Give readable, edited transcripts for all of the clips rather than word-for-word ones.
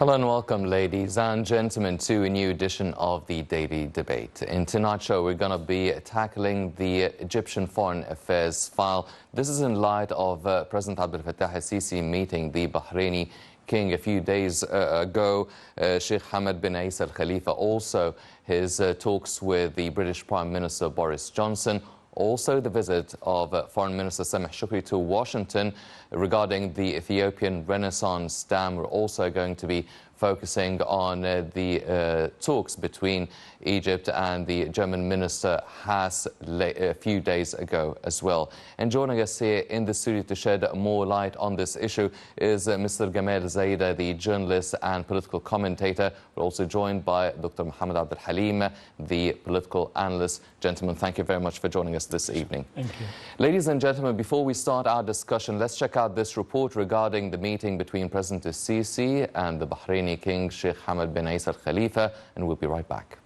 Hello and welcome, ladies and gentlemen, to a new edition of the Daily Debate. In tonight's show, we're going to be tackling the Egyptian Foreign Affairs file. This is in light of President Abdel Fattah al-Sisi meeting the Bahraini king a few days ago, Sheikh Hamad bin Isa al-Khalifa, also his talks with the British Prime Minister Boris Johnson, also the visit of Foreign Minister Sameh Shukri to Washington regarding the Ethiopian Renaissance Dam. We're also going to be focusing on the talks between Egypt and the German Minister Haas a few days ago as well. And joining us here in the studio to shed more light on this issue is Mr. Gamal Zaida, the journalist and political commentator. We're also joined by Dr. محمد الحليم, the political analyst. Gentlemen, thank you very much for joining us this evening. Thank you. Ladies and gentlemen, before we start our discussion, let's check out this report regarding the meeting between President al-Sisi and the Bahraini King Sheikh Hamad bin Isa al-Khalifa, and we'll be right back.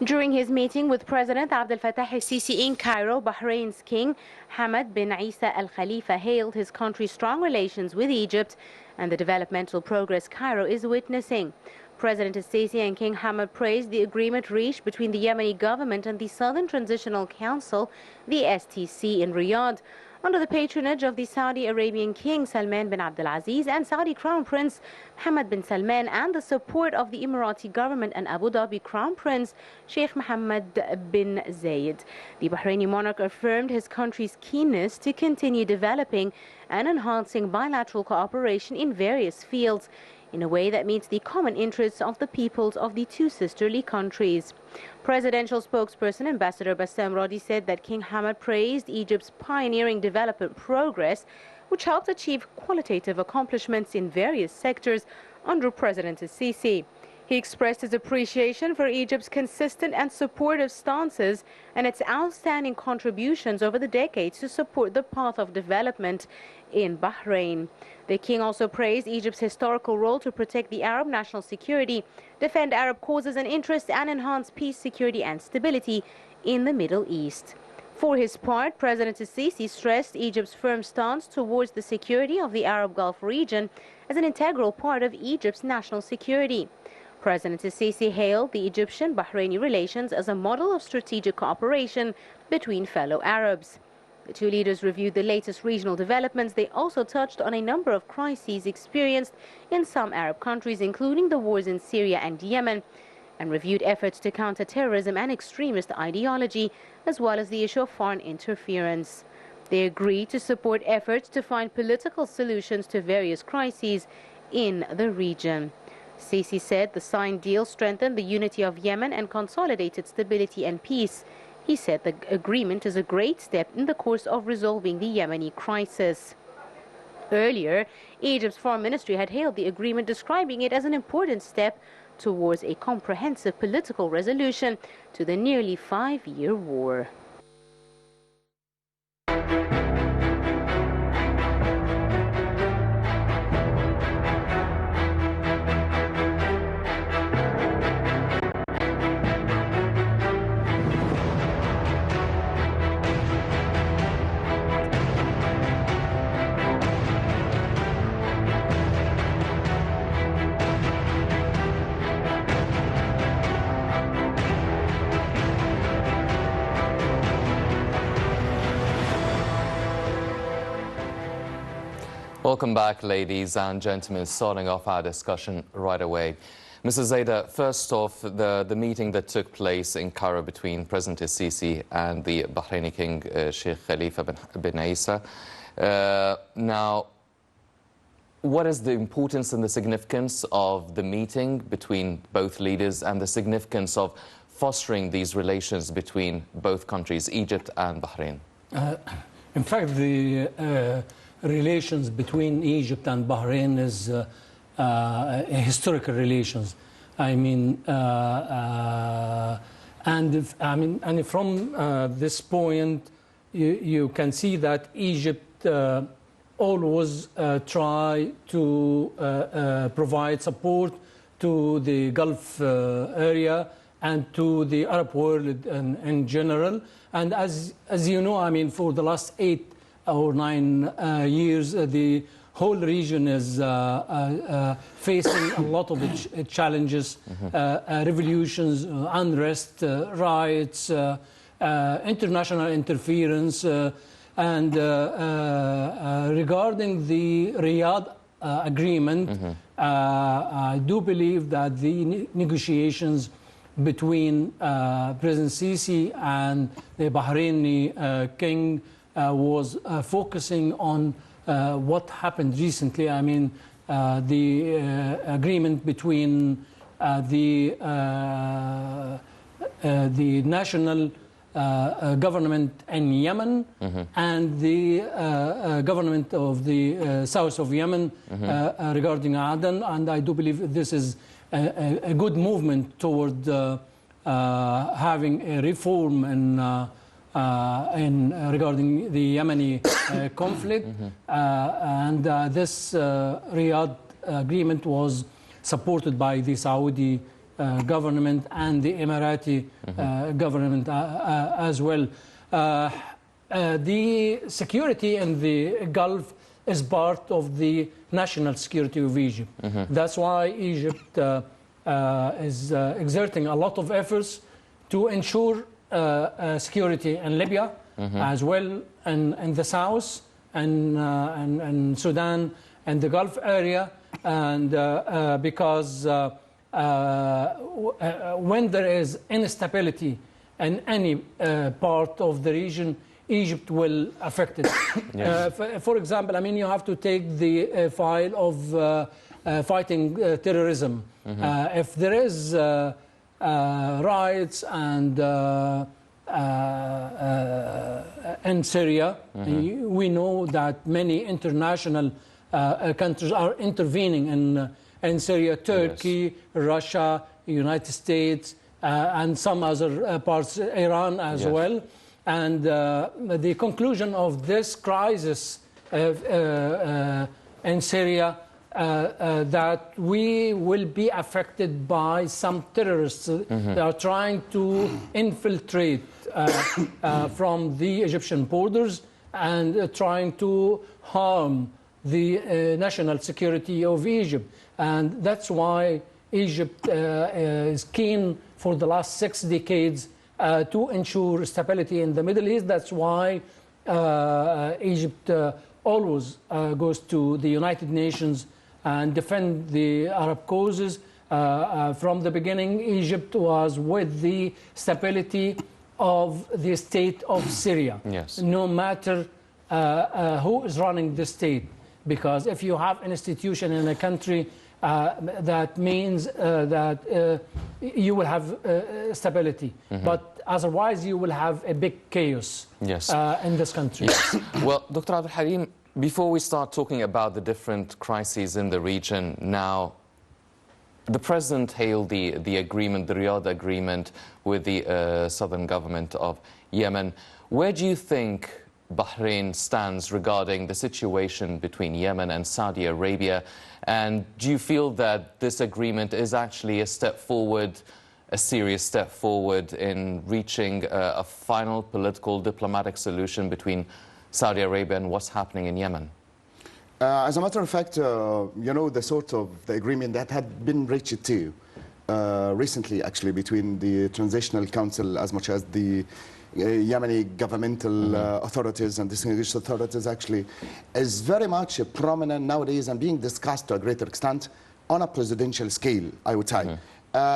During his meeting with President Abdel Fattah al-Sisi in Cairo, Bahrain's King Hamad bin Isa al-Khalifa hailed his country's strong relations with Egypt and the developmental progress Cairo is witnessing. President al-Sisi and King Hamad praised the agreement reached between the Yemeni government and the Southern Transitional Council, the STC, in Riyadh, under the patronage of the Saudi Arabian King Salman bin Abdulaziz and Saudi Crown Prince Mohammed bin Salman, and the support of the Emirati government and Abu Dhabi Crown Prince Sheikh Mohammed bin Zayed. The Bahraini monarch affirmed his country's keenness to continue developing and enhancing bilateral cooperation in various fields in a way that meets the common interests of the peoples of the two sisterly countries. Presidential spokesperson Ambassador Bassam Radi said that King Hamad praised Egypt's pioneering development progress, which helped achieve qualitative accomplishments in various sectors under President al-Sisi. He expressed his appreciation for Egypt's consistent and supportive stances and its outstanding contributions over the decades to support the path of development in Bahrain. The king also praised Egypt's historical role to protect the Arab national security, defend Arab causes and interests, and enhance peace, security, and stability in the Middle East. For his part, President al-Sisi stressed Egypt's firm stance towards the security of the Arab Gulf region as an integral part of Egypt's national security. President al-Sisi hailed the Egyptian-Bahraini relations as a model of strategic cooperation between fellow Arabs. The two leaders reviewed the latest regional developments. They also touched on a number of crises experienced in some Arab countries, including the wars in Syria and Yemen, and reviewed efforts to counter terrorism and extremist ideology, as well as the issue of foreign interference. They agreed to support efforts to find political solutions to various crises in the region. Sisi said the signed deal strengthened the unity of Yemen and consolidated stability and peace. He said the agreement is a great step in the course of resolving the Yemeni crisis. Earlier, Egypt's foreign ministry had hailed the agreement, describing it as an important step towards a comprehensive political resolution to the nearly 5-year war. Welcome back, ladies and gentlemen. Starting off our discussion right away. Mrs. Zaida, first off, the meeting that took place in Cairo between President al-Sisi and the Bahraini King Sheikh Khalifa bin Isa. Now, what is the importance and the significance of the meeting between both leaders and the significance of fostering these relations between both countries, Egypt and Bahrain? In fact, the relations between Egypt and Bahrain is historical relations. I mean, and from this point, you can see that Egypt always try to provide support to the Gulf area and to the Arab world in general. And as you know, I mean, for the last 8 or 9 years, the whole region is facing a lot of challenges, revolutions, unrest, riots, international interference, and regarding the Riyadh agreement, I do believe that the negotiations between President Sisi and the Bahraini king was focusing on what happened recently. I mean, the agreement between the national government in Yemen and the government of the south of Yemen regarding Aden, and I do believe this is a good movement toward having a reform in regarding the Yemeni conflict, and this Riyadh agreement was supported by the Saudi government and the Emirati government as well. The security in the Gulf is part of the national security of Egypt. That's why Egypt is exerting a lot of efforts to ensure security in Libya as well, in the south, and Sudan and the Gulf area, and because when there is instability in any part of the region, Egypt will affect it. Yes. For example, I mean, you have to take the file of fighting terrorism. If there is riots and in Syria, we know that many international countries are intervening in Syria, Turkey, yes, Russia, United States, and some other parts, Iran as yes, well. And the conclusion of this crisis in Syria, that we will be affected by some terrorists that are trying to infiltrate from the Egyptian borders and trying to harm the national security of Egypt. And that's why Egypt is keen for the last 6 decades to ensure stability in the Middle East. That's why Egypt always goes to the United Nations and defend the Arab causes. From the beginning, Egypt was with the stability of the state of Syria, yes, no matter who is running the state. Because if you have an institution in a country, that means that you will have stability. But otherwise, you will have a big chaos, yes, in this country. Yes. Well, Dr. Al-Halim, before we start talking about the different crises in the region now, the president hailed the agreement, the Riyadh agreement with the southern government of Yemen. Where do you think Bahrain stands regarding the situation between Yemen and Saudi Arabia? And do you feel that this agreement is actually a step forward, a serious step forward in reaching a final political diplomatic solution between Saudi Arabia and what's happening in Yemen? As a matter of fact, you know, the sort of the agreement that had been reached to recently, actually, between the Transitional Council as much as the Yemeni governmental authorities and distinguished authorities, actually, is very much prominent nowadays and being discussed to a greater extent on a presidential scale, I would say,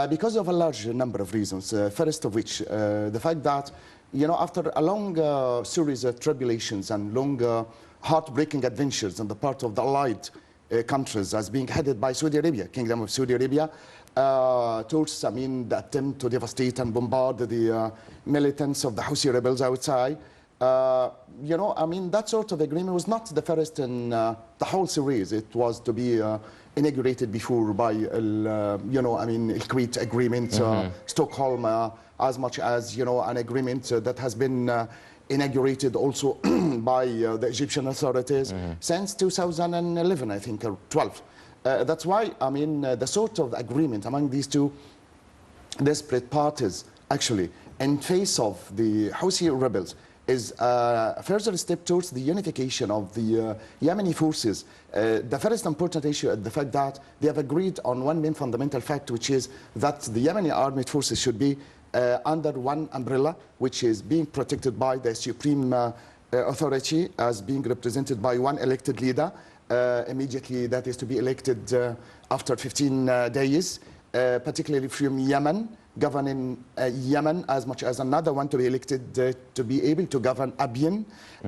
because of a large number of reasons. First of which, the fact that, you know, after a long series of tribulations and long heartbreaking adventures on the part of the allied countries as being headed by Saudi Arabia, Kingdom of Saudi Arabia, towards, I mean, the attempt to devastate and bombard the militants of the Houthi rebels, I would say, You know, I mean, that sort of agreement was not the first in the whole series. It was to be inaugurated before by, you know, I mean, Kuwait agreement, Stockholm, as much as, you know, an agreement that has been inaugurated also by the Egyptian authorities since 2011, I think, or 12. That's why, I mean, the sort of agreement among these two desperate parties, actually, in face of the Houthi rebels, is a further step towards the unification of the Yemeni forces. The first important issue is the fact that they have agreed on one main fundamental fact, which is that the Yemeni armed forces should be under one umbrella, which is being protected by the supreme authority as being represented by one elected leader. Immediately, that is to be elected after 15 days, particularly from Yemen, governing Yemen, as much as another one to be elected to be able to govern Abyei.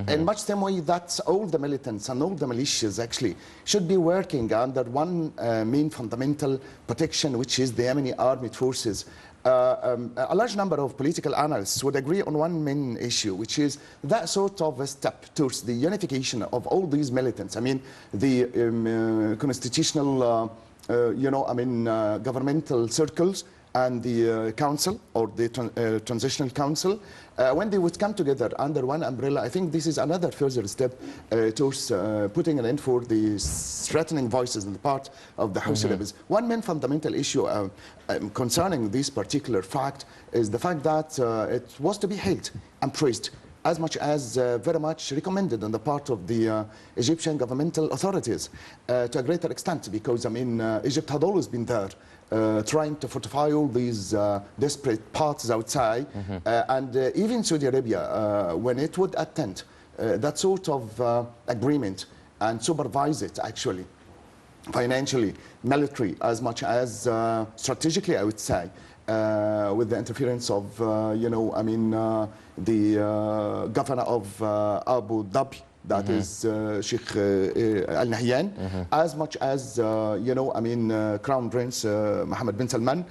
In much the same way that all the militants and all the militias actually should be working under one main fundamental protection, which is the Yemeni armed forces. A large number of political analysts would agree on one main issue, which is that sort of a step towards the unification of all these militants. I mean, the constitutional, you know, I mean, governmental circles and the council or the transitional council, when they would come together under one umbrella, I think this is another further step towards putting an end for the threatening voices on the part of the Houthi rebels. One main fundamental issue concerning this particular fact is the fact that it was to be hailed and praised as much as very much recommended on the part of the Egyptian governmental authorities to a greater extent, because, I mean, Egypt had always been there trying to fortify all these desperate parts outside, and even Saudi Arabia, when it would attend that sort of agreement and supervise it, actually, financially, military, as much as strategically, I would say, with the interference of, you know, I mean, the governor of Abu Dhabi, that is Sheikh Al Nahyan, as much as, you know, I mean, Crown Prince Mohammed bin Salman.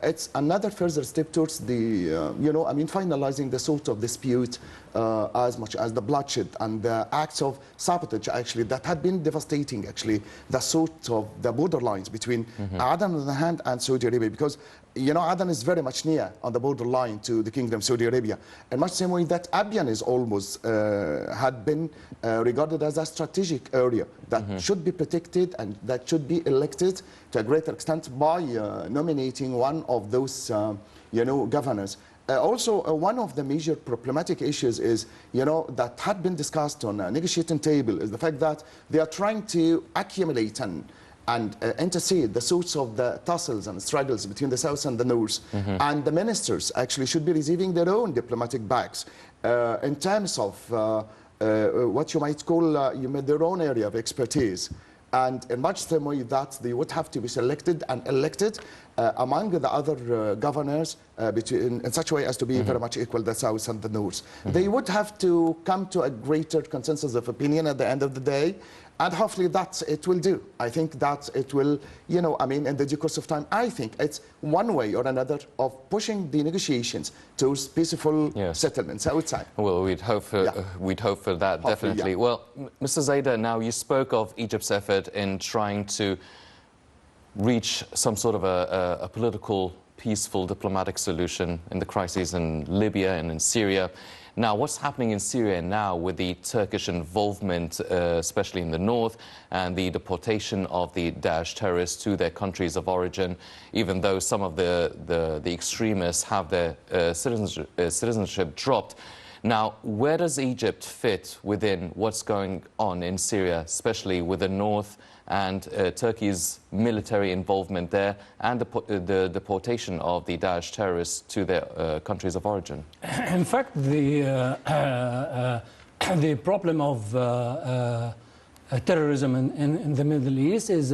It's another further step towards the, you know, I mean, finalizing the sort of dispute as much as the bloodshed and the acts of sabotage, actually, that had been devastating, actually, the sort of the borderlines between Aden on the hand and Saudi Arabia, because, you know, Aden is very much near on the borderline to the Kingdom of Saudi Arabia. In much the same way that Abyei is almost had been regarded as a strategic area that should be protected and that should be elected to a greater extent by nominating one of those, you know, governors. Also, one of the major problematic issues is, you know, that had been discussed on a negotiating table is the fact that they are trying to accumulate and intercede the sorts of the tussles and struggles between the South and the North. And the ministers actually should be receiving their own diplomatic bags in terms of what you might call their own area of expertise. And in much the same way that they would have to be selected and elected among the other governors in such a way as to be very much equal the South and the North. They would have to come to a greater consensus of opinion at the end of the day, and hopefully that it will do. I think that it will, you know, I mean, in the due course of time, I think it's one way or another of pushing the negotiations towards peaceful settlements outside. Well, we'd hope for that, hopefully, definitely. Well, Mr. Zaider, now you spoke of Egypt's effort in trying to reach some sort of a political, peaceful, diplomatic solution in the crises in Libya and in Syria. Now, what's happening in Syria now with the Turkish involvement, especially in the north, and the deportation of the Daesh terrorists to their countries of origin, even though some of the extremists have their citizenship dropped? Now, where does Egypt fit within what's going on in Syria, especially with the north and Turkey's military involvement there and the deportation of the Daesh terrorists to their countries of origin? In fact, the problem of terrorism in the Middle East is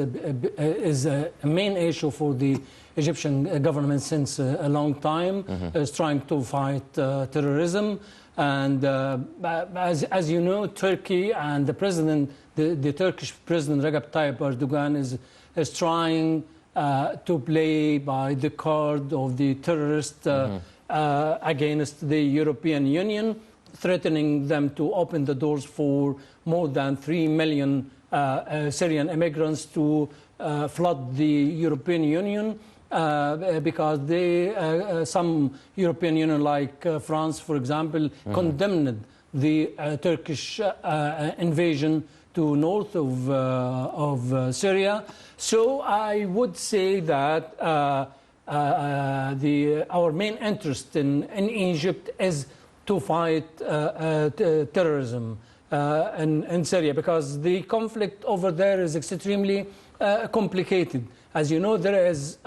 a main issue for the Egyptian government since a long time, is trying to fight terrorism. And as you know, Turkey and the president, the Turkish president Recep Tayyip Erdogan is trying to play by the card of the terrorist against the European Union, threatening them to open the doors for more than 3 million Syrian immigrants to flood the European Union because some European Union, like France, for example, condemned the Turkish invasion to north of Syria. So I would say that our main interest in Egypt is to fight terrorism in Syria, because the conflict over there is extremely complicated. As you know, there is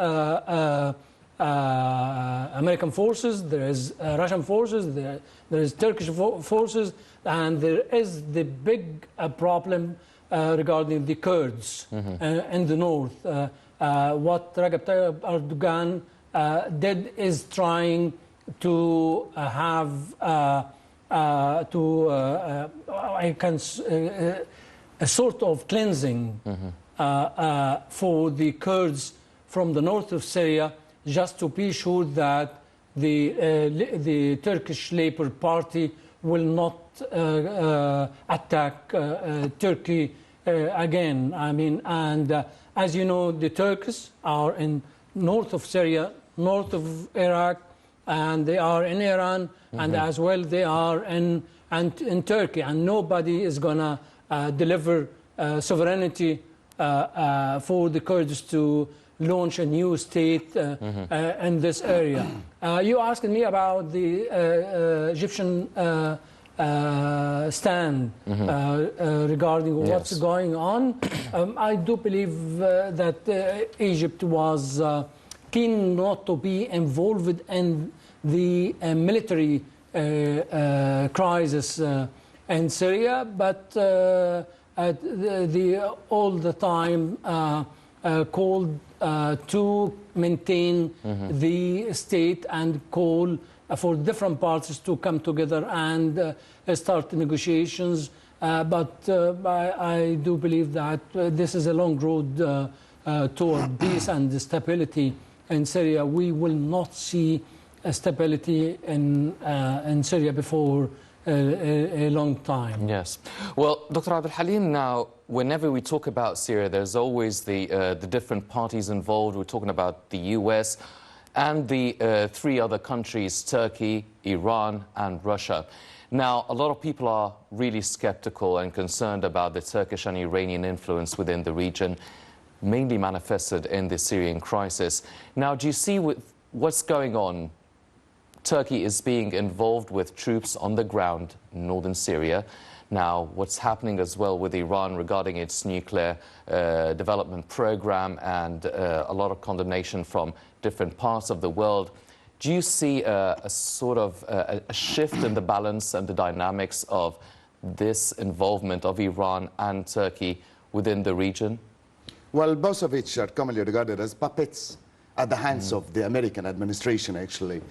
American forces, there is Russian forces, there is Turkish forces, and there is the big problem regarding the Kurds in the north. What Recep Tayyip Erdogan did is trying to have a sort of cleansing for the Kurds from the north of Syria, just to be sure that the Turkish Labour Party will not attack Turkey again. I mean, and as you know, the Turks are in north of Syria, north of Iraq, and they are in Iran, and as well they are in Turkey, and nobody is gonna deliver sovereignty for the Kurds to launch a new state in this area. You asked me about the Egyptian stand regarding what's going on. I do believe that Egypt was keen not to be involved in the military crisis in Syria, but all the time called to maintain the state and call for different parties to come together and start negotiations. But I do believe that this is a long road toward peace and stability in Syria. We will not see stability in Syria before a long time. Yes. Well, Dr. Al-Halim, now, whenever we talk about Syria, there's always the different parties involved. We're talking about the US and the three other countries, Turkey, Iran, and Russia. Now, a lot of people are really skeptical and concerned about the Turkish and Iranian influence within the region, mainly manifested in the Syrian crisis. Now, do you see what's going on? Turkey is being involved with troops on the ground in northern Syria. Now, what's happening as well with Iran regarding its nuclear development program and a lot of condemnation from different parts of the world. Do you see a sort of a shift in the balance and the dynamics of this involvement of Iran and Turkey within the region? Well, both of which are commonly regarded as puppets at the hands of the American administration, actually.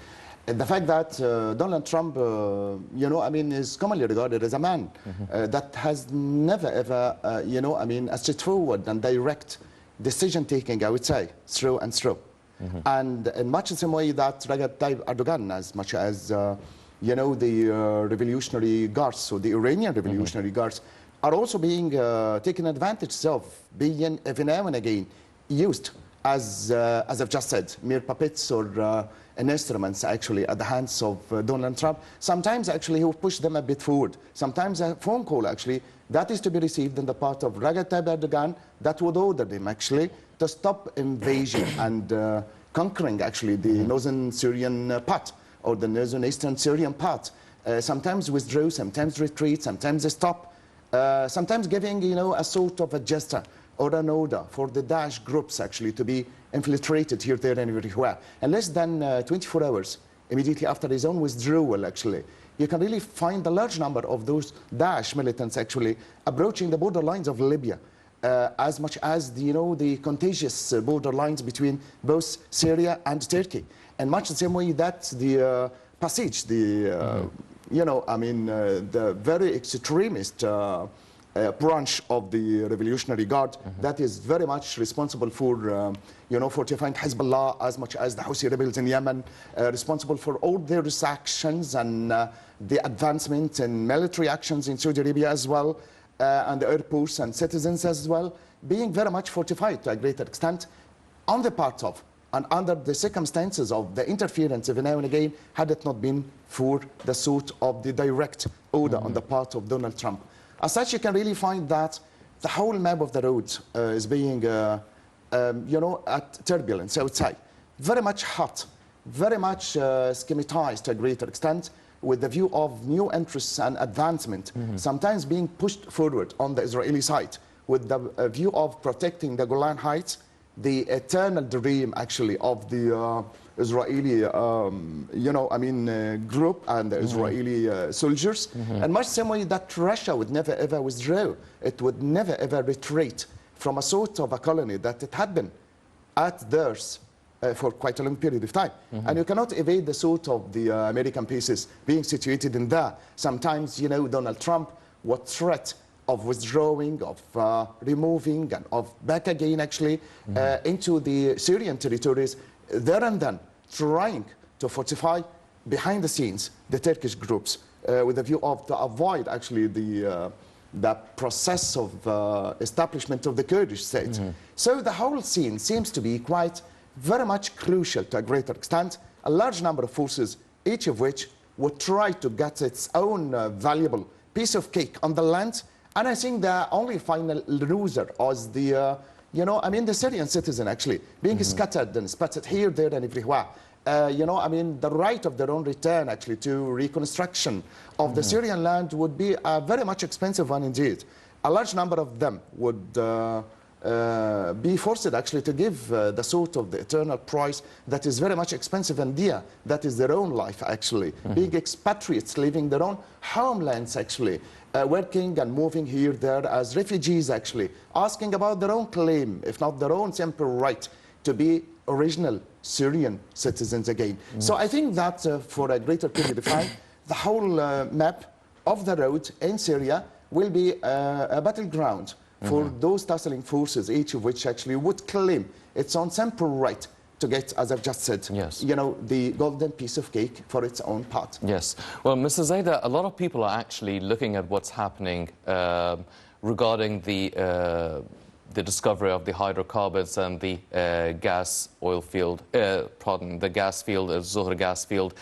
And the fact that Donald Trump, is commonly regarded as a man that has never, ever, a straightforward and direct decision-taking, I would say, through and through. And in much the same way that Recep Tayyip Erdogan, as much as, the Revolutionary Guards, or the Iranian Revolutionary Guards, are also being taken advantage of, being every now and again used as I've just said, mere puppets or instruments actually at the hands of Donald Trump. Sometimes actually he will push them a bit forward. Sometimes a phone call actually that is to be received on the part of Recep Tayyip Erdogan that would order them actually to stop invasion and conquering actually the northern Syrian part or the northern eastern Syrian part. Sometimes withdraw, sometimes retreat, sometimes they stop, sometimes giving a sort of a gesture or an order for the Daesh groups actually to be infiltrated here, there, and everywhere. And less than 24 hours immediately after his own withdrawal, actually, you can really find a large number of those Daesh militants actually approaching the borderlines of Libya, as much as the contagious borderlines between both Syria and Turkey. And much the same way that the passage, the very extremist branch of the Revolutionary Guard that is very much responsible for, fortifying Hezbollah as much as the Houthi rebels in Yemen, responsible for all their actions and the advancement in military actions in Saudi Arabia as well, and the airports and citizens as well, being very much fortified to a greater extent on the part of and under the circumstances of the interference every now and again, had it not been for the sort of the direct order on the part of Donald Trump. As such, you can really find that the whole map of the road is being, at turbulence, I would say. Very much hot, very much schematized to a greater extent, with the view of new interests and advancement, sometimes being pushed forward on the Israeli side, with the view of protecting the Golan Heights, the eternal dream, actually, of the Israeli, group and the Israeli soldiers. And much same way that Russia would never ever withdraw. It would never ever retreat from a sort of a colony that it had been at theirs for quite a long period of time. And you cannot evade the sort of the American bases being situated in there. Sometimes, Donald Trump, what threat of withdrawing, of removing, and of back again, actually, into the Syrian territories, there and then trying to fortify behind the scenes the Turkish groups with a view of to avoid, actually, the process of establishment of the Kurdish state. So the whole scene seems to be quite very much crucial to a greater extent. A large number of forces, each of which would try to get its own valuable piece of cake on the land. And I think the only final loser was the, the Syrian citizen, actually, being scattered and spattered here, there, and everywhere. The right of their own return, actually, to reconstruction of the Syrian land would be a very much expensive one indeed. A large number of them would be forced, actually, to give the sort of the eternal price that is very much expensive and dear. That is their own life, actually. Being expatriates, leaving their own homelands, actually. Working and moving here, there as refugees, actually, asking about their own claim, if not their own simple right, to be original Syrian citizens again. So I think that for a greater period of time, the whole map of the road in Syria will be a battleground for those tussling forces, each of which actually would claim its own simple right to get, as I've just said, the golden piece of cake for its own part. Yes. Well, Mr. Zaider, a lot of people are actually looking at what's happening regarding the discovery of the hydrocarbons and the gas oil field, the gas field, Zuhr gas field.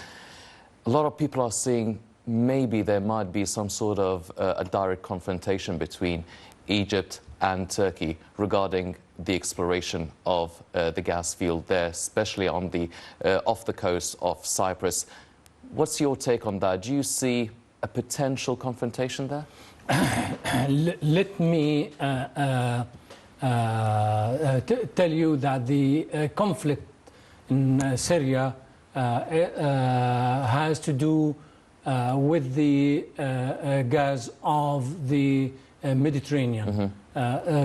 A lot of people are seeing maybe there might be some sort of a direct confrontation between Egypt and Turkey regarding the exploration of the gas field there, especially on the off the coast of Cyprus. What's your take on that? Do you see a potential confrontation there? Let me tell you that the conflict in Syria has to do with the gas of the Mediterranean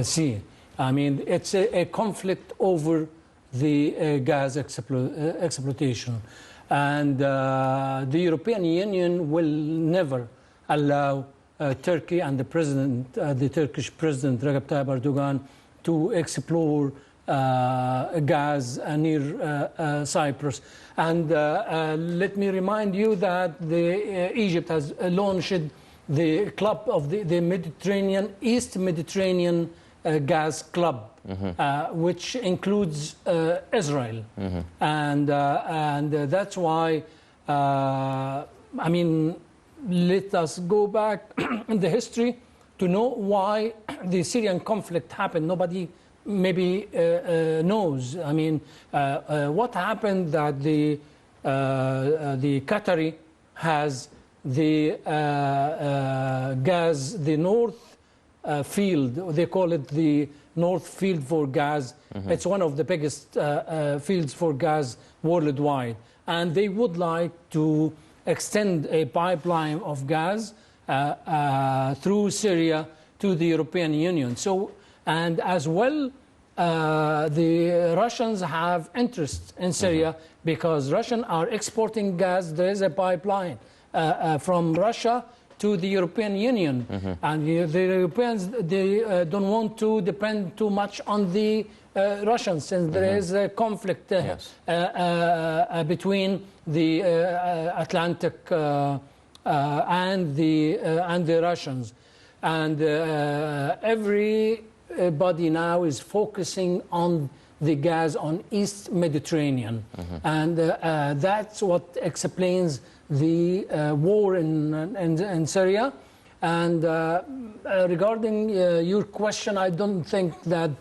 Sea. I mean, it's a conflict over the gas exploitation. And the European Union will never allow Turkey and the Turkish President Recep Tayyip Erdogan to explore gas near Cyprus. And let me remind you that Egypt has launched the club of the Mediterranean, East Mediterranean Gas Club, which includes Israel. And that's why, I mean, let us go back in the history to know why the Syrian conflict happened. Nobody maybe knows. I mean, what happened that the Qatari has the gas, the North Field, they call it the North Field for gas. It's one of the biggest fields for gas worldwide. And they would like to extend a pipeline of gas through Syria to the European Union. So, and as well, the Russians have interest in Syria because Russians are exporting gas. There is a pipeline from Russia to the European Union. And the Europeans, they don't want to depend too much on the Russians, since there is a conflict between the Atlantic and the Russians. And everybody now is focusing on the gas on East Mediterranean. And that's what explains the war in Syria. And regarding your question, I don't think that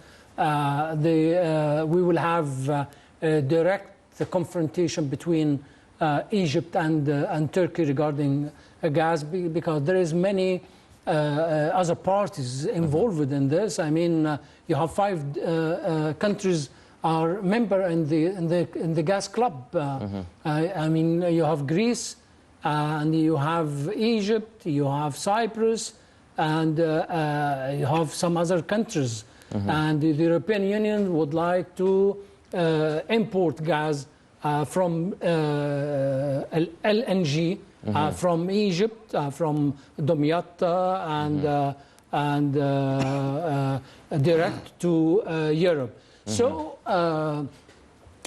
we will have a direct confrontation between Egypt and Turkey regarding gas, because there is many other parties involved in this. I mean, you have 5 countries are member in the gas club. I mean, you have Greece, and you have Egypt, you have Cyprus, and you have some other countries. And the European Union would like to import gas from LNG from Egypt, from Dumyat, and direct to Europe. So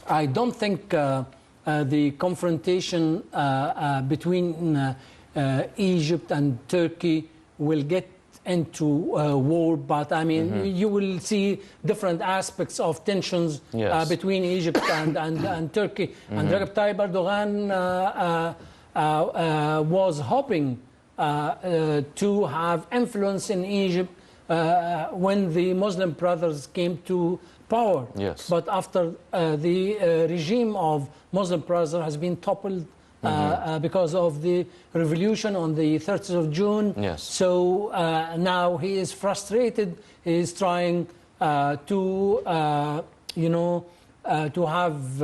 I don't think the confrontation between Egypt and Turkey will get into war, but I mean, you will see different aspects of tensions between Egypt and Turkey. And Recep Tayyip Erdogan was hoping to have influence in Egypt when the Muslim Brothers came to power. But after the regime of Muslim Brothers has been toppled because of the revolution on the 30th of June. So now he is frustrated. He is trying to have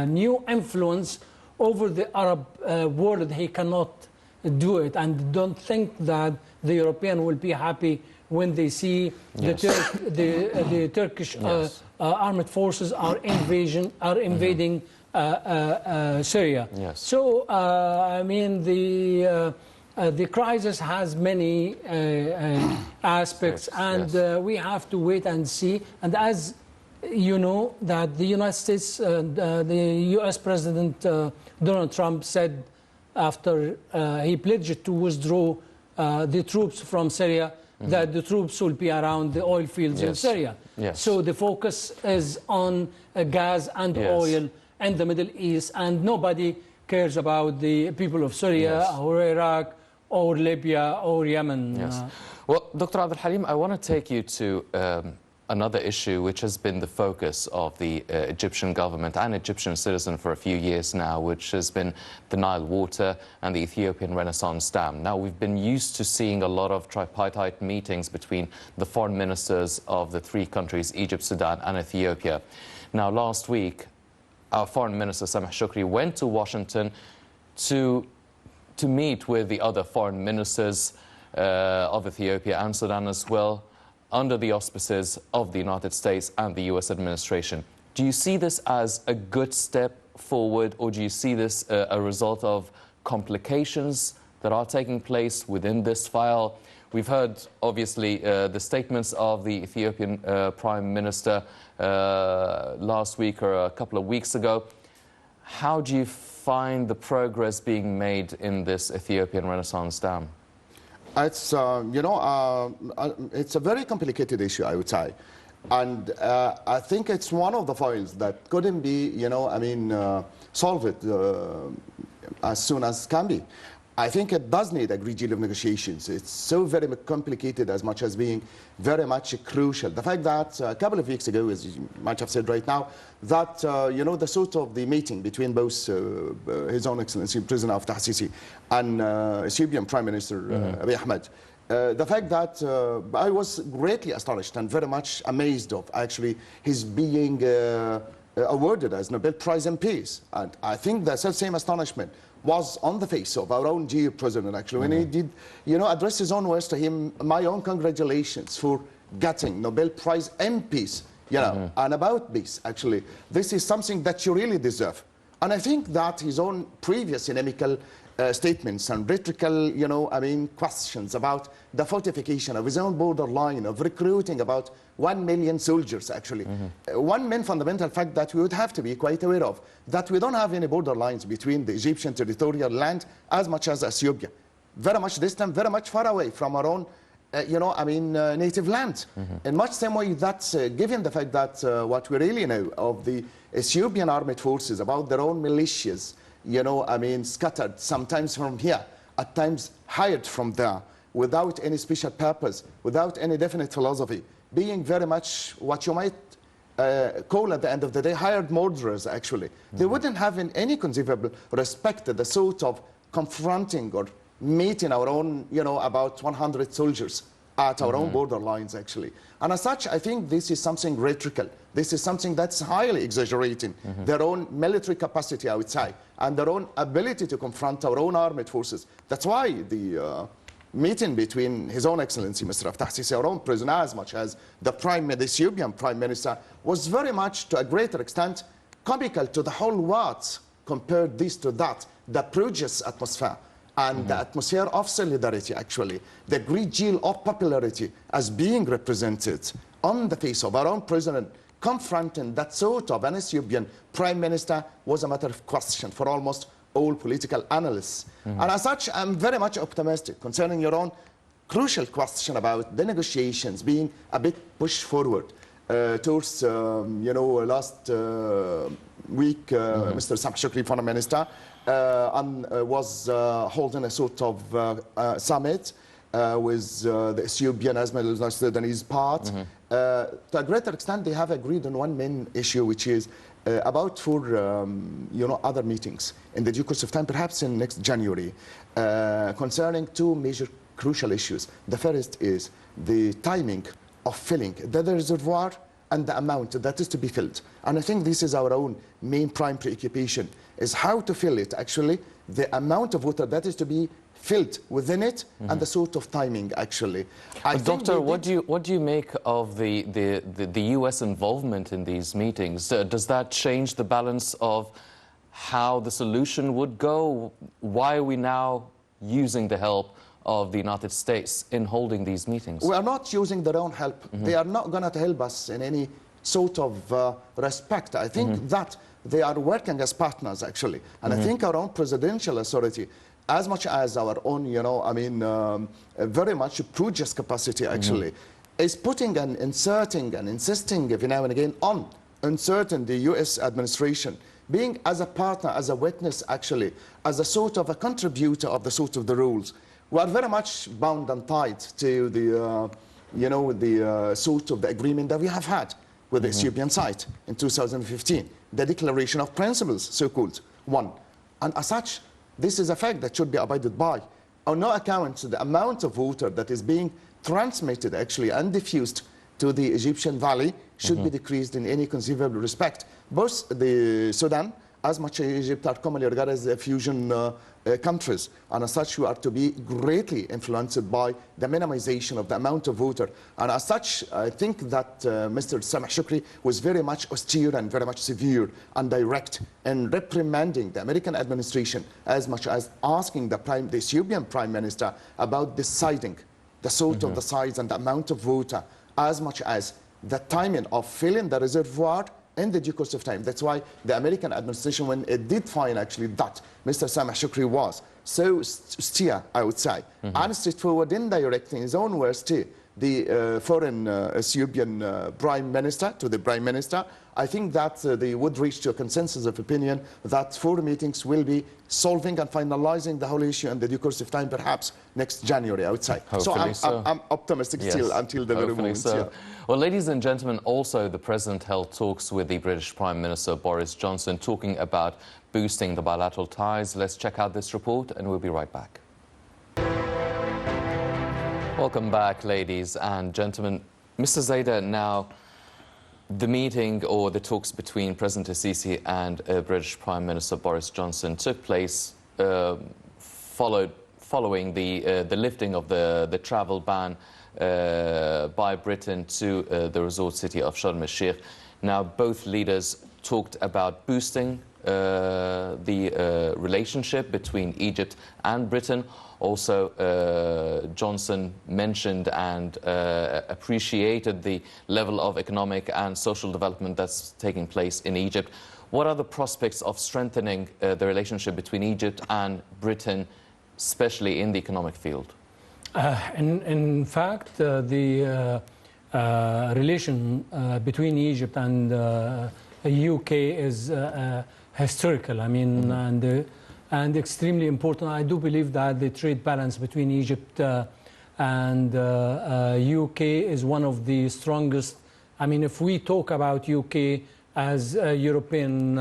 new influence over the Arab world. He cannot do it, and don't think that the European will be happy when they see the Turkish armed forces are invading Syria. So I mean, the crisis has many aspects, and we have to wait and see. And as you know, that the United States, the U.S. President Donald Trump said after he pledged to withdraw the troops from Syria, that the troops will be around the oil fields in Syria. So the focus is on gas and oil in the Middle East, and nobody cares about the people of Syria or Iraq or Libya or Yemen. Well, Dr. Al-Halim, I want to take you to another issue which has been the focus of the Egyptian government and Egyptian citizens for a few years now, which has been the Nile water and the Ethiopian Renaissance Dam. Now, we've been used to seeing a lot of tripartite meetings between the foreign ministers of the 3 countries, Egypt, Sudan and Ethiopia. Now, last week, our foreign minister, Sameh Shukri, went to Washington to meet with the other foreign ministers of Ethiopia and Sudan as well, under the auspices of the United States and the U.S. administration. Do you see this as a good step forward, or do you see this a result of complications that are taking place within this file? We've heard, obviously, the statements of the Ethiopian Prime Minister last week or a couple of weeks ago. How do you find the progress being made in this Ethiopian Renaissance Dam? It's, it's a very complicated issue, I would say. And I think it's one of the files that couldn't be, solved as soon as can be. I think it does need a great deal of negotiations. It's so very complicated as much as being very much crucial. The fact that a couple of weeks ago, as you might have said right now, that, the sort of the meeting between both His Own Excellency President of Sisi and Ethiopian Prime Minister Abiy Ahmed, the fact that I was greatly astonished and very much amazed of actually his being awarded as Nobel Prize in Peace. And I think the same astonishment was on the face of our own dear president, actually, when he did, address his own words to him, my own congratulations for getting Nobel Prize in Peace, and about peace, actually. This is something that you really deserve. And I think that his own previous inimical statements and rhetorical, questions about the fortification of his own borderline, of recruiting about 1 million soldiers, actually. One main fundamental fact that we would have to be quite aware of, that we don't have any borderlines between the Egyptian territorial land as much as Ethiopia. Very much distant, very much far away from our own, native land. In much same way that, given the fact that what we really know of the Ethiopian armed forces, about their own militias, scattered sometimes from here, at times hired from there, without any special purpose, without any definite philosophy, being very much what you might call at the end of the day hired murderers, actually. They wouldn't have in any conceivable respect the sort of confronting or meeting our own, about 100 soldiers at our own borderlines, actually. And as such, I think this is something rhetorical. This is something that's highly exaggerating their own military capacity, I would say, and their own ability to confront our own armed forces. That's why the meeting between His Own Excellency, Mr. Fattah Sisi, our own president, as much as the Ethiopian Prime Minister, was very much, to a greater extent, comical to the whole world, compared this to that, the prodigious atmosphere, and the atmosphere of solidarity, actually, the great deal of popularity as being represented on the face of our own president, confronting that sort of an Ethiopian Prime Minister, was a matter of question for almost all political analysts. And as such, I'm very much optimistic concerning your own crucial question about the negotiations being a bit pushed forward. Towards, last week, Mr. Sameh Shukri, Foreign Minister, was holding a sort of summit with the Ethiopian as well as the Sudanese part. To a greater extent, they have agreed on one main issue, which is about for other meetings in the due course of time, perhaps in next January, concerning two major crucial issues. The first is the timing of filling the reservoir and the amount that is to be filled. And I think this is our own main prime preoccupation, is how to fill it, actually, the amount of water that is to be filled within it, and the sort of timing, actually. Doctor, what do you make of the U.S. involvement in these meetings? Does that change the balance of how the solution would go? Why are we now using the help of the United States in holding these meetings? We are not using their own help. They are not going to help us in any sort of respect. I think that they are working as partners, actually. And I think our own presidential authority, as much as our own, very much prodigious capacity, actually, is putting and inserting and insisting every now and again on inserting the U.S. administration, being as a partner, as a witness, actually, as a sort of a contributor of the sort of the rules. We are very much bound and tied to the, the sort of the agreement that we have had with the Ethiopian side in 2015, the Declaration of Principles, so-called one. And as such, this is a fact that should be abided by. On no account, the amount of water that is being transmitted, actually, and diffused to the Egyptian valley should be decreased in any conceivable respect. Both the Sudan, as much as Egypt, are commonly regarded as fusion countries, and as such we are to be greatly influenced by the minimization of the amount of water. And as such, I think that Mr. Sameh Shukri was very much austere and very much severe and direct in reprimanding the American administration, as much as asking the Ethiopian Prime Minister about deciding the sort of the size and the amount of water, as much as the timing of filling the reservoir in the due course of time. That's why the American administration, when it did find actually that Mr. Sameh Shukri was so austere, I would say, and straightforward in directing his own words to the foreign Ethiopian Prime Minister, I think that they would reach to a consensus of opinion that 4 meetings will be solving and finalizing the whole issue in the due course of time, perhaps next January, I would say. Hopefully so I'm optimistic still until the very moment. So. Yeah. Well, ladies and gentlemen, also the President held talks with the British Prime Minister Boris Johnson, talking about boosting the bilateral ties. Let's check out this report and we'll be right back. Welcome back, ladies and gentlemen. Mr. Zaider, now the meeting or the talks between President Sisi and British Prime Minister Boris Johnson took place following the lifting of the travel ban by Britain to the resort city of Sharm el-Sheikh. Now, both leaders talked about boosting the relationship between Egypt and Britain. Also, Johnson mentioned and appreciated the level of economic and social development that's taking place in Egypt. What are the prospects of strengthening the relationship between Egypt and Britain, especially in the economic field? In fact, the relation between Egypt and UK is historical. I mean, and extremely important. I do believe that the trade balance between Egypt and UK is one of the strongest. I mean, if we talk about UK as a European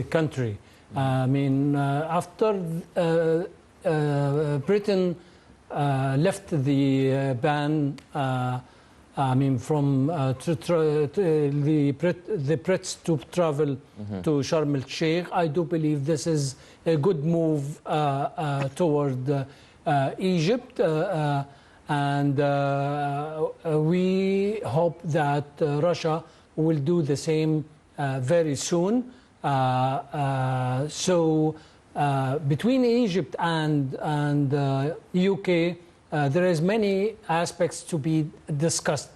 country, I mean, after Britain left the ban, I mean, from the Brits to travel to Sharm el-Sheikh, I do believe this is a good move toward Egypt, and we hope that Russia will do the same very soon. So between Egypt and UK, there is many aspects to be discussed.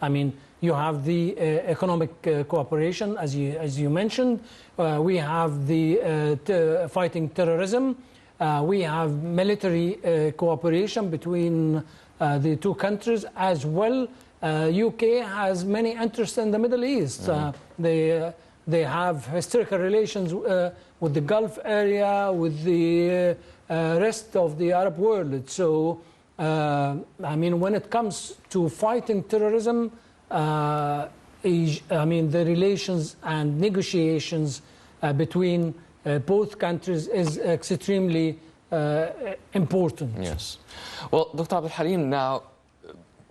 I mean, you have the economic cooperation, as you mentioned. We have the fighting terrorism. We have military cooperation between the two countries as well. UK has many interests in the Middle East. They have historical relations with the Gulf area, with the rest of the Arab world. So, I mean, when it comes to fighting terrorism, I mean, the relations and negotiations between both countries is extremely important. Yes. Well, Dr. Al-Halim, now,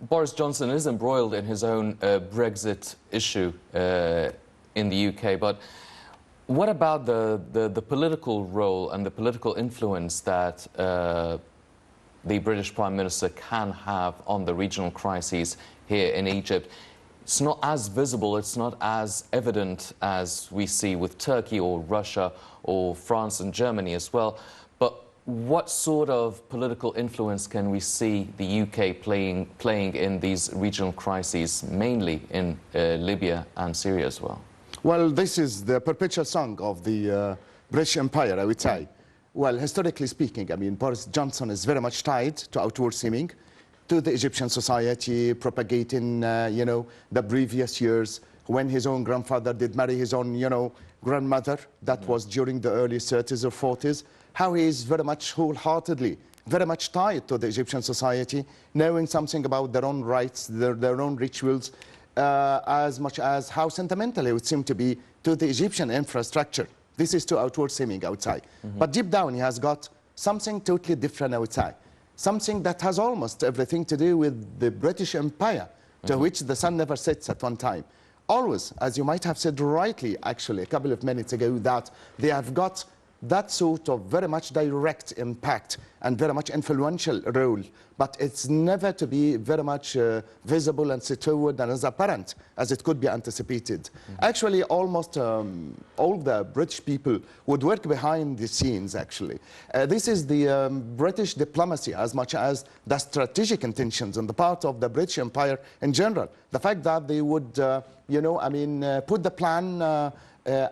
Boris Johnson is embroiled in his own Brexit issue in the UK, but what about the political role and the political influence that the British Prime Minister can have on the regional crises here in Egypt? It's not as visible, it's not as evident as we see with Turkey or Russia or France and Germany as well. But what sort of political influence can we see the UK playing in these regional crises, mainly in Libya and Syria as well? Well, this is the perpetual song of the British Empire, I would say. Well, historically speaking, I mean, Boris Johnson is very much tied to outward seeming, to the Egyptian society, propagating, you know, the previous years when his own grandfather did marry his own, you know, grandmother. That was during the early 30s or 40s. How he is very much wholeheartedly, very much tied to the Egyptian society, knowing something about their own rights, their own rituals, as much as how sentimental it would seem to be to the Egyptian infrastructure. This is to outward seeming outside. But deep down, he has got something totally different outside. Something that has almost everything to do with the British Empire, to which the sun never sets at one time. Always, as you might have said rightly, actually, a couple of minutes ago, that they have got that sort of very much direct impact and very much influential role, but it's never to be very much visible and straightforward and as apparent as it could be anticipated. Actually, almost all the British people would work behind the scenes, actually. This is the British diplomacy as much as the strategic intentions on the part of the British Empire in general. The fact that they would, you know, I mean, put the plan,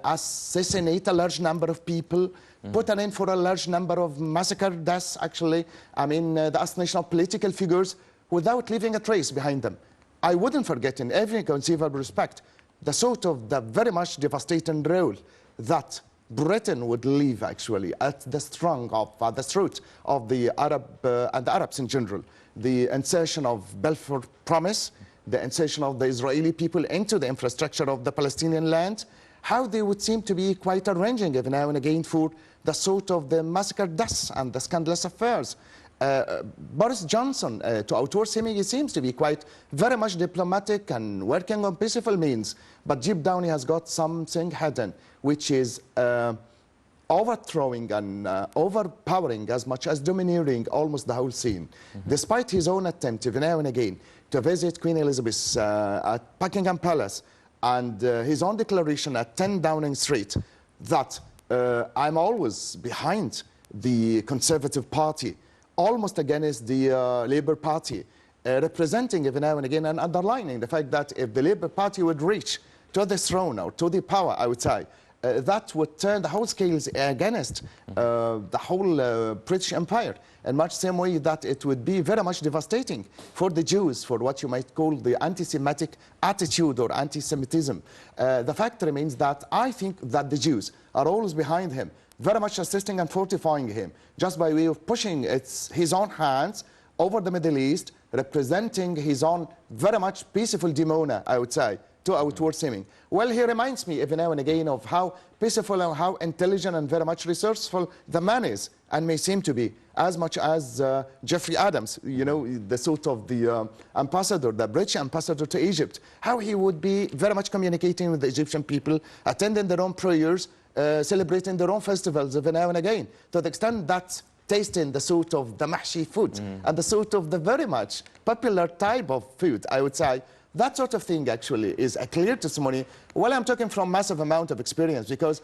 assassinate a large number of people, put an end for a large number of massacre deaths, actually, I mean, the assassination of political figures without leaving a trace behind them. I wouldn't forget in every conceivable respect the sort of the very much devastating role that Britain would leave, actually, at the strong of the throat of the Arab and the Arabs in general. The insertion of Balfour Promise, the insertion of the Israeli people into the infrastructure of the Palestinian land, how they would seem to be quite arranging every now and again for the sort of the massacre deaths and the scandalous affairs. Boris Johnson, to outward seeming, he seems to be quite very much diplomatic and working on peaceful means, but deep down he has got something hidden, which is overthrowing and overpowering as much as domineering almost the whole scene. Despite his own attempt every now and again to visit Queen Elizabeth at Buckingham Palace, and his own declaration at 10 Downing Street that I'm always behind the Conservative Party, almost against the Labour Party, representing every now and again and underlining the fact that if the Labour Party would reach to the throne or to the power, I would say, that would turn the whole scales against the whole British Empire, in much same way that it would be very much devastating for the Jews, for what you might call the anti-Semitic attitude or anti-Semitism. The fact remains that I think that the Jews are always behind him, very much assisting and fortifying him, just by way of pushing his own hands over the Middle East, representing his own very much peaceful demona, I would say, to outward seeming. Well, he reminds me every now and again of how peaceful and how intelligent and very much resourceful the man is, and may seem to be, as much as Jeffrey Adams, you know, the sort of the ambassador, the British ambassador to Egypt, how he would be very much communicating with the Egyptian people, attending their own prayers, celebrating their own festivals every now and again, to the extent that tasting the sort of the mahshi food and the sort of the very much popular type of food, I would say, that sort of thing actually is a clear testimony. Well, I'm talking from massive amount of experience, because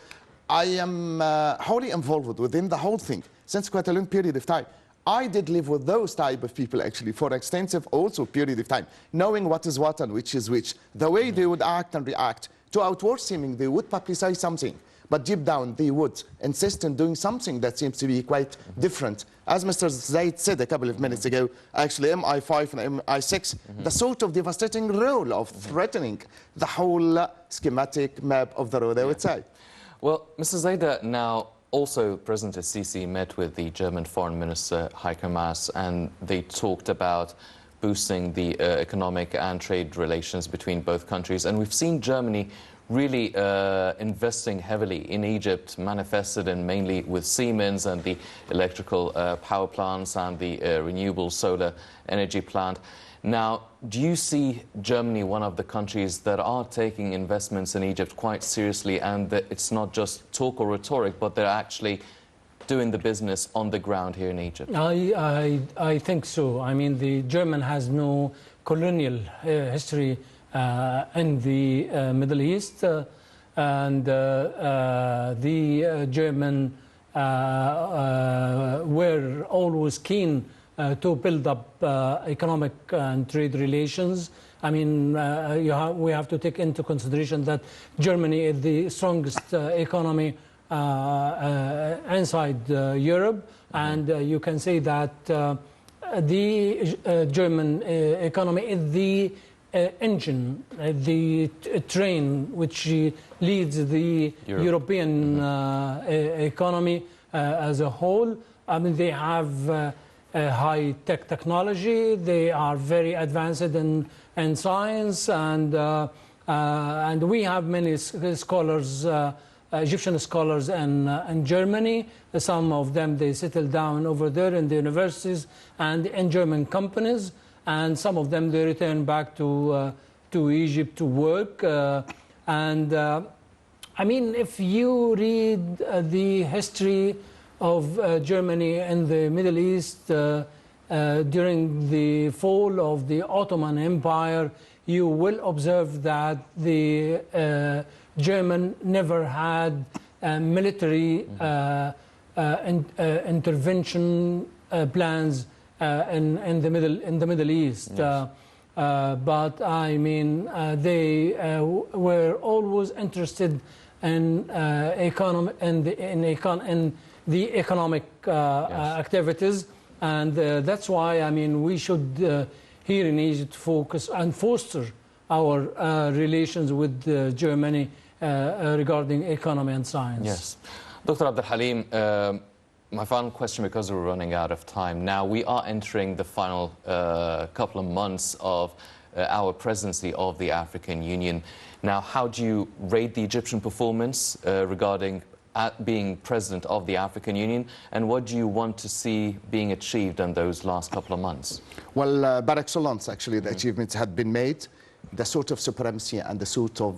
I am wholly involved within the whole thing since quite a long period of time. I did live with those type of people actually for an extensive also period of time, knowing what is what and which is which, the way they would act and react. To outward seeming, they would publicize something, but deep down they would insist on doing something that seems to be quite different. As Mr. Zaid said a couple of minutes ago, actually MI5 and MI6, the sort of devastating role of threatening the whole schematic map of the road, I would say. Well, Mr. Zaid, now also President Sisi met with the German Foreign Minister Heiko Maas, and they talked about boosting the economic and trade relations between both countries. And we've seen Germany really investing heavily in Egypt, manifested in mainly with Siemens and the electrical power plants and the renewable solar energy plant. Now, do you see Germany one of the countries that are taking investments in Egypt quite seriously, and that it's not just talk or rhetoric, but they're actually doing the business on the ground here in Egypt? I think so. I mean, the German has no colonial history in the Middle East, and the German were always keen to build up economic and trade relations. I mean, we have to take into consideration that Germany is the strongest economy inside Europe, and you can say that the German economy is the engine, the train which leads the European economy as a whole. I mean, they have high-tech technology, they are very advanced in science, and we have many scholars, Egyptian scholars in Germany. Some of them, they settle down over there in the universities and in German companies, and some of them, they return back to Egypt to work. I mean, if you read the history of Germany in the Middle East during the fall of the Ottoman Empire, you will observe that the German never had military intervention plans in the Middle East. Yes. But I mean, they were always interested in the economic activities, and that's why, I mean, we should here in Egypt focus and foster our relations with Germany regarding economy and science. Yes. Dr. Al-Halim, my final question, because we're running out of time. Now, we are entering the final couple of months of our presidency of the African Union. Now, how do you rate the Egyptian performance regarding being president of the African Union, and what do you want to see being achieved in those last couple of months? Well, par excellence, actually, the achievements had been made. The sort of supremacy and the sort of,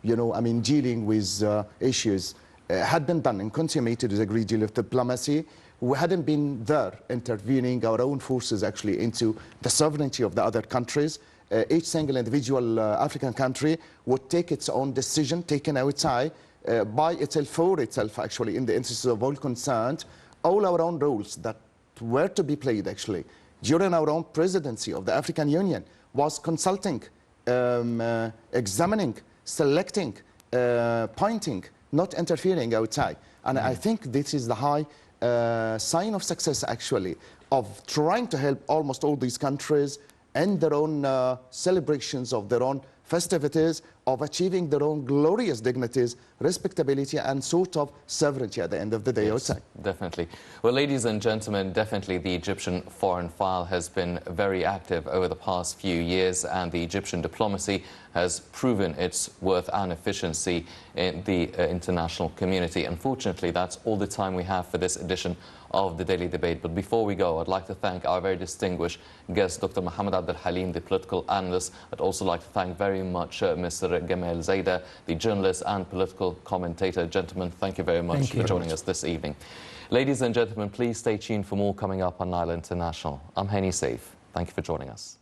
you know, I mean, dealing with issues had been done and consummated with a great deal of diplomacy. We hadn't been there intervening our own forces actually into the sovereignty of the other countries. each single individual African country would take its own decision, taken outside by itself, for itself, actually, in the interests of all concerned. All our own rules that were to be played, actually, during our own presidency of the African Union was consulting, examining, selecting, pointing, not interfering outside. And I think this is the high sign of success, actually, of trying to help almost all these countries and their own celebrations of their own festivities, of achieving their own glorious dignities, respectability, and sort of sovereignty at the end of the day. Yes, outside. definitely. Well, ladies and gentlemen, definitely the Egyptian foreign file has been very active over the past few years, and the Egyptian diplomacy has proven its worth and efficiency in the international community. Unfortunately, that's all the time we have for this edition of the Daily Debate. But before we go, I'd like to thank our very distinguished guest, Dr. محمد الحليم, the political analyst. I'd also like to thank very much Mr. Gamal Zaida, the journalist and political commentator. Gentlemen, thank you very much for joining us this evening. Ladies and gentlemen, please stay tuned for more coming up on Nile International. I'm Henny Saif. Thank you for joining us.